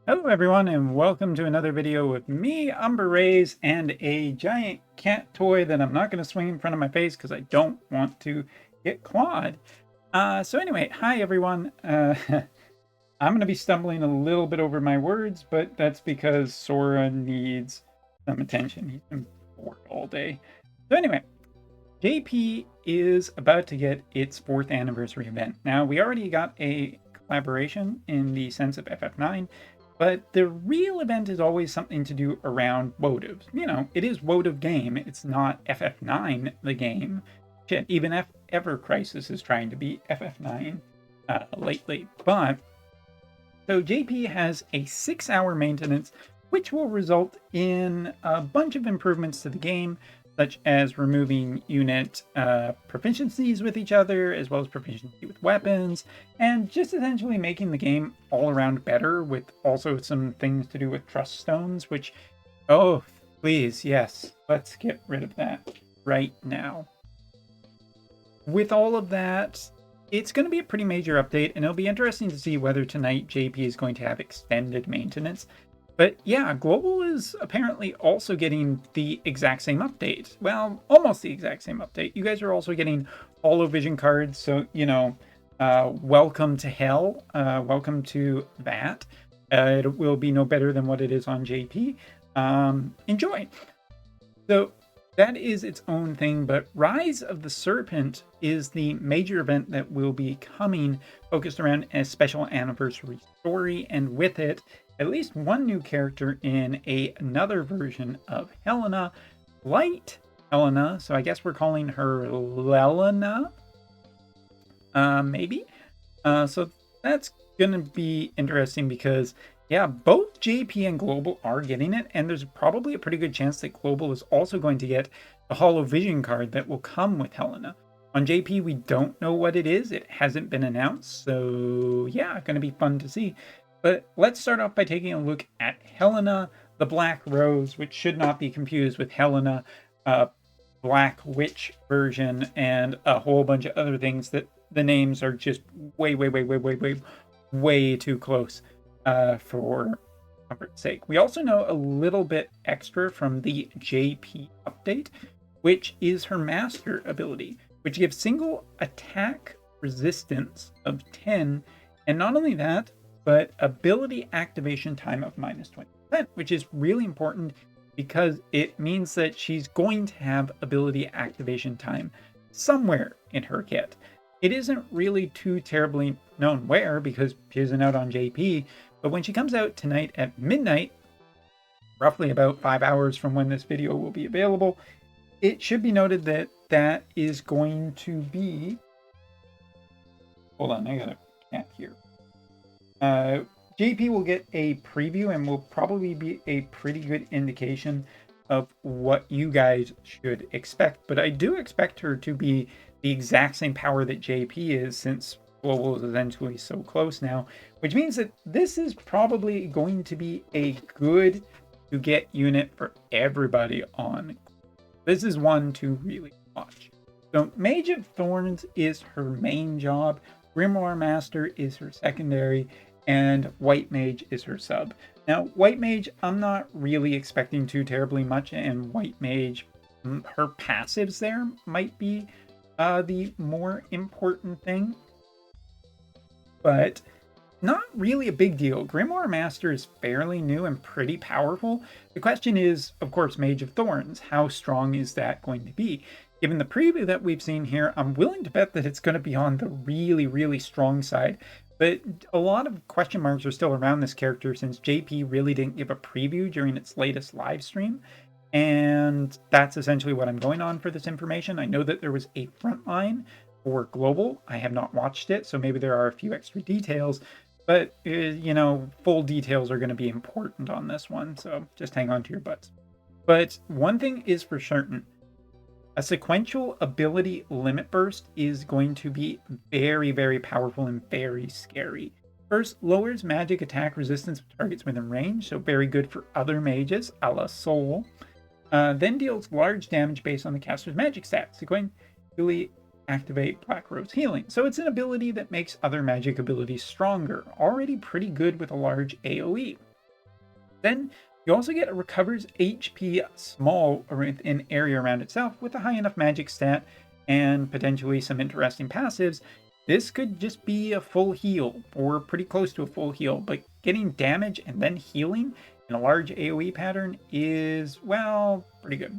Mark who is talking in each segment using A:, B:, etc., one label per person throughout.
A: Hello everyone and welcome to another video with me, Umber Rays, and a giant cat toy that I'm not going to swing in front of my face because I don't want to get clawed. So anyway, hi everyone. I'm going to be stumbling a little bit over my words, but that's because Sora needs some attention. He's been bored all day. So anyway, JP is about to get its 4th anniversary event. Now, we already got a collaboration in the sense of FF9, but the real event is always something to do around Wotv. You know, it is Wotv game, it's not FF9 the game. Shit, even Ever Crisis is trying to be FF9 lately. But, so JP has a 6-hour maintenance, which will result in a bunch of improvements to the game, such as removing unit proficiencies with each other, as well as proficiency with weapons, and just essentially making the game all around better, with also some things to do with trust stones, which, oh, please, yes, let's get rid of that right now. With all of that, it's going to be a pretty major update, and it'll be interesting to see whether tonight JP is going to have extended maintenance. But yeah, Global is apparently also getting the exact same update. Well, almost the exact same update. You guys are also getting Holo-Vision cards, so, you know, welcome to hell. Welcome to that. It will be no better than what it is on JP. Enjoy. So that is its own thing, but Rise of the Serpent is the major event that will be coming, focused around a special anniversary story, and with it, at least one new character in another version of Helena, Light Helena, so I guess we're calling her Lelena, maybe? So that's gonna be interesting because, yeah, both JP and Global are getting it, and there's probably a pretty good chance that Global is also going to get the Holo-Vision card that will come with Helena. On JP, we don't know what it is. It hasn't been announced, so yeah, gonna be fun to see. But let's start off by taking a look at Helena, the Black Rose, which should not be confused with Helena, Black Witch version, and a whole bunch of other things that the names are just way too close for comfort's sake. We also know a little bit extra from the JP update, which is her Master ability, which gives single attack resistance of 10, and not only that, but ability activation time of -20%, which is really important because it means that she's going to have ability activation time somewhere in her kit. It isn't really too terribly known where because she isn't out on JP, but when she comes out tonight at midnight, roughly about 5 hours from when this video will be available, it should be noted that that is going to be... Hold on, I got a cat here. JP will get a preview and will probably be a pretty good indication of what you guys should expect. But I do expect her to be the exact same power that JP is, since Global is essentially so close now, which means that this is probably going to be a good to get unit for everybody on. This is one to really watch. So Mage of Thorns is her main job, Grimoire Master is her secondary, and White Mage is her sub. Now, White Mage, I'm not really expecting too terribly much, and White Mage, her passives there might be the more important thing, but not really a big deal. Grimoire Master is fairly new and pretty powerful. The question is, of course, Mage of Thorns. How strong is that going to be? Given the preview that we've seen here, I'm willing to bet that it's going to be on the really strong side. But a lot of question marks are still around this character since JP really didn't give a preview during its latest live stream. And that's essentially what I'm going on for this information. I know that there was a frontline for Global. I have not watched it, so maybe there are a few extra details. But, you know, full details are going to be important on this one, so just hang on to your butts. But one thing is for certain. A sequential ability limit burst is going to be very powerful and very scary. First, lowers magic attack resistance of targets within range, so very good for other mages, a la Soul. Then deals large damage based on the caster's magic stats, sequentially activate Black Rose Healing. So it's an ability that makes other magic abilities stronger, already pretty good with a large AoE. Then you also get a recovers HP small in area around itself with a high enough magic stat and potentially some interesting passives. This could just be a full heal or pretty close to a full heal, but getting damage and then healing in a large AoE pattern is, well, pretty good.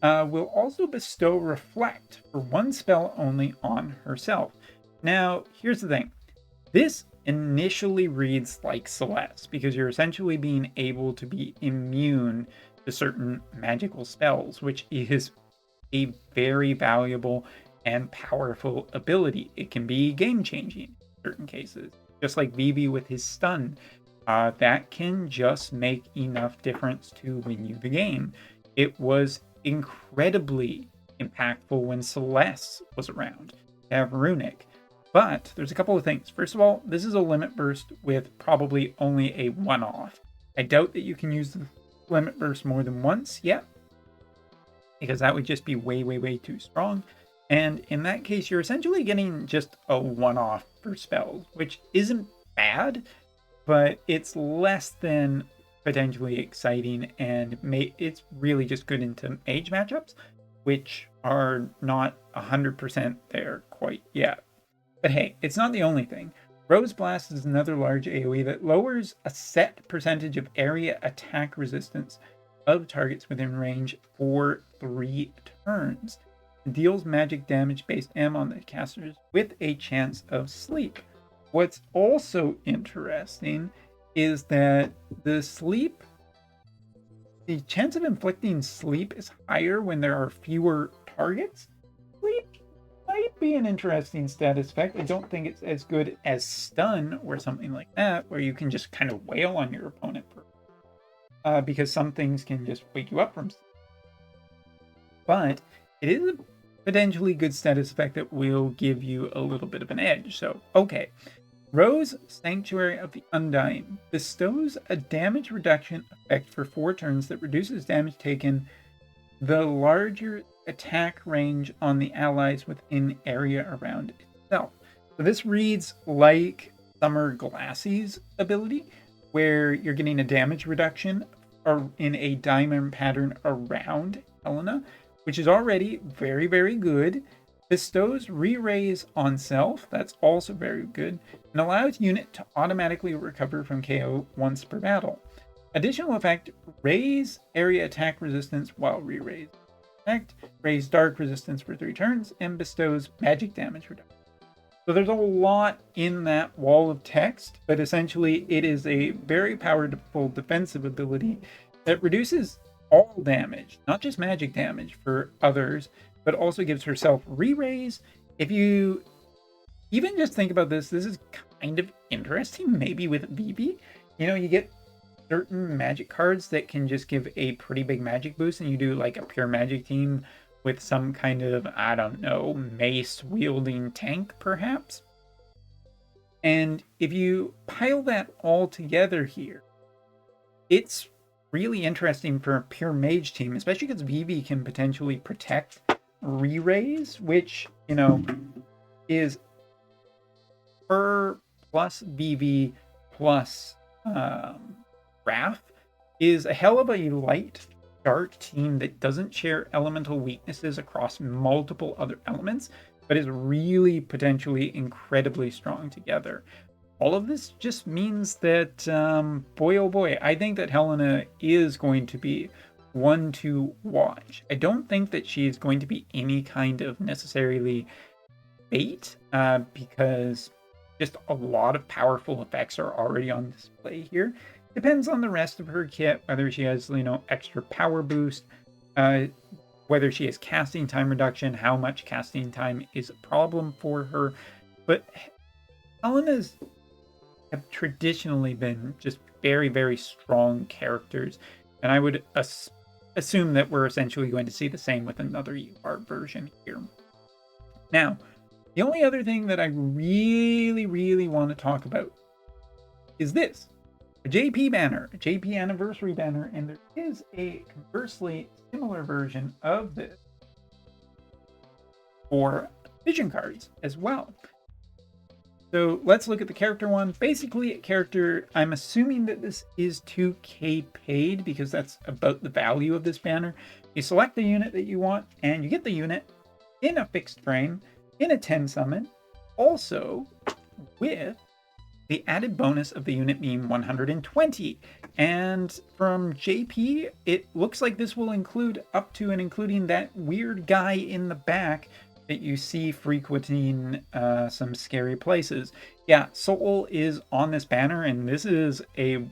A: Will also bestow Reflect for one spell only on herself. Now, here's the thing. This initially reads like Celeste because you're essentially being able to be immune to certain magical spells, which is a very valuable and powerful ability. It can be game-changing in certain cases, just like Vivi with his stun. That can just make enough difference to win you the game. It was incredibly impactful when Celeste was around to have Runic. But there's a couple of things. First of all, this is a limit burst with probably only a one-off. I doubt that you can use the limit burst more than once yet, because that would just be way, way, way too strong. And in that case, you're essentially getting just a one-off for spells, which isn't bad, but it's less than potentially exciting, and it's really just good into mage matchups, which are not 100% there quite yet. But hey, it's not the only thing. Rose Blast is another large AoE that lowers a set percentage of area attack resistance of targets within range for 3 turns. It deals magic damage based M on the casters with a chance of sleep. What's also interesting is that the chance of inflicting sleep is higher when there are fewer targets. Sleep might be an interesting status effect. I don't think it's as good as stun or something like that, where you can just kind of wail on your opponent because some things can just wake you up from sleep. But it is a potentially good status effect that will give you a little bit of an edge. So, okay. Rose, Sanctuary of the Undying, bestows a damage reduction effect for 4 turns that reduces damage taken the larger attack range on the allies within area around itself. So this reads like Summer Glassy's ability, where you're getting a damage reduction in a diamond pattern around Helena, which is already very, very good. Bestows re-raise on self, that's also very good, and allows unit to automatically recover from KO once per battle. Additional effect, raise area attack resistance while re-raise. Effect, raise dark resistance for 3 turns, and bestows magic damage reduction. So there's a lot in that wall of text, but essentially it is a very powerful defensive ability that reduces all damage, not just magic damage for others, but also gives herself re-raise. If you even just think about this is kind of interesting, maybe with Vivi. You know, you get certain magic cards that can just give a pretty big magic boost, and you do like a pure magic team with some kind of, I don't know, mace wielding tank perhaps. And if you pile that all together here, it's really interesting for a pure mage team, especially because Vivi can potentially protect re-raise, which, you know, is her plus Vivi plus Wrath is a hell of a light dark team that doesn't share elemental weaknesses across multiple other elements, but is really potentially incredibly strong together. All of this just means that, boy oh boy, I think that Helena is going to be one to watch. I don't think that she is going to be any kind of necessarily bait, because just a lot of powerful effects are already on display here. Depends on the rest of her kit, whether she has, you know, extra power boost, whether she has casting time reduction, how much casting time is a problem for her. But Helena's have traditionally been just very, very strong characters, and I would assume that we're essentially going to see the same with another UR version here. Now, the only other thing that I really, really want to talk about is this. A JP banner, a JP anniversary banner, and there is a conversely similar version of this for vision cards as well. So let's look at the character one. Basically, a character, I'm assuming that this is 2K paid because that's about the value of this banner. You select the unit that you want and you get the unit in a fixed frame, in a 10 summon, also with the added bonus of the unit being 120. And from JP, it looks like this will include up to and including that weird guy in the back that you see frequenting some scary places. Yeah, Soul is on this banner, and this is a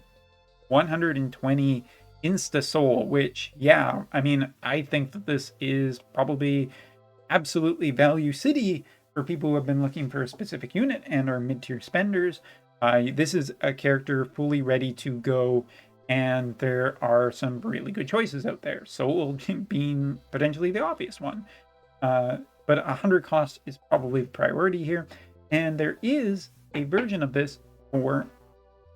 A: 120 Insta Soul, which, yeah, I mean, I think that this is probably absolutely value city for people who have been looking for a specific unit and are mid-tier spenders. This is a character fully ready to go, and there are some really good choices out there. Soul being potentially the obvious one. But 100 cost is probably the priority here. And there is a version of this for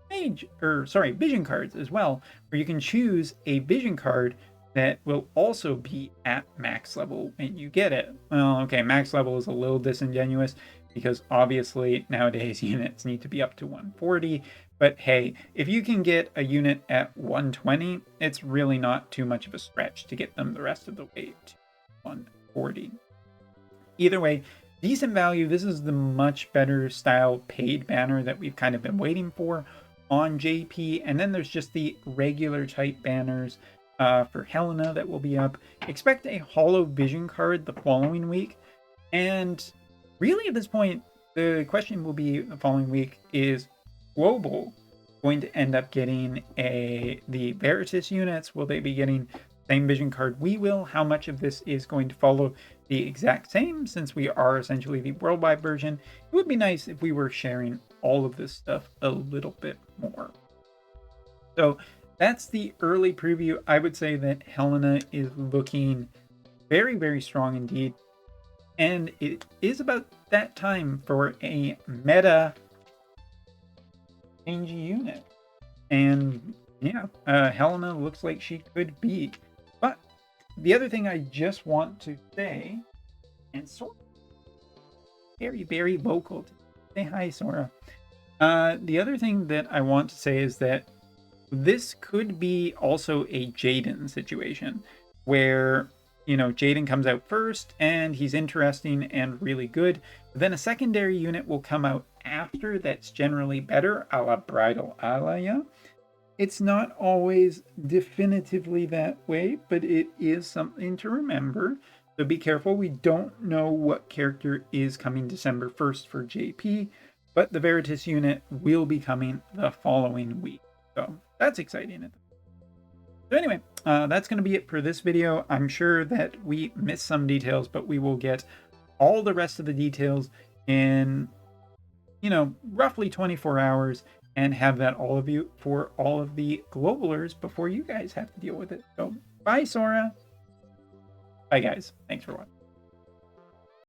A: vision cards as well, where you can choose a vision card that will also be at max level when you get it. Well, okay, max level is a little disingenuous because obviously nowadays units need to be up to 140. But hey, if you can get a unit at 120, it's really not too much of a stretch to get them the rest of the way to 140. Either way, decent value. This is the much better style paid banner that we've kind of been waiting for on JP. And then there's just the regular type banners for Helena that will be up. Expect a Holo Vision card the following week. And really at this point, the question will be the following week, is Global going to end up getting the Veritas units? Will they be getting same vision card we will? How much of this is going to follow the exact same, since we are essentially the worldwide version? It would be nice if we were sharing all of this stuff a little bit more. So that's the early preview. I would say that Helena is looking very, very strong indeed. And it is about that time for a meta changey unit. And yeah, Helena looks like she could be. But the other thing I just want to say, and Sora, very, very vocal to say hi, Sora. The other thing that I want to say is that this could be also a Jaden situation where, you know, Jaden comes out first and he's interesting and really good. But then a secondary unit will come out after that's generally better, a la Bridal Alaya. It's not always definitively that way, but it is something to remember. So be careful. We don't know what character is coming December 1st for JP, but the Veritas unit will be coming the following week. So that's exciting. So anyway, that's going to be it for this video. I'm sure that we missed some details, but we will get all the rest of the details in, you know, roughly 24 hours and have that all of you for all of the globalers before you guys have to deal with it. So bye, Sora. Bye, guys. Thanks for watching.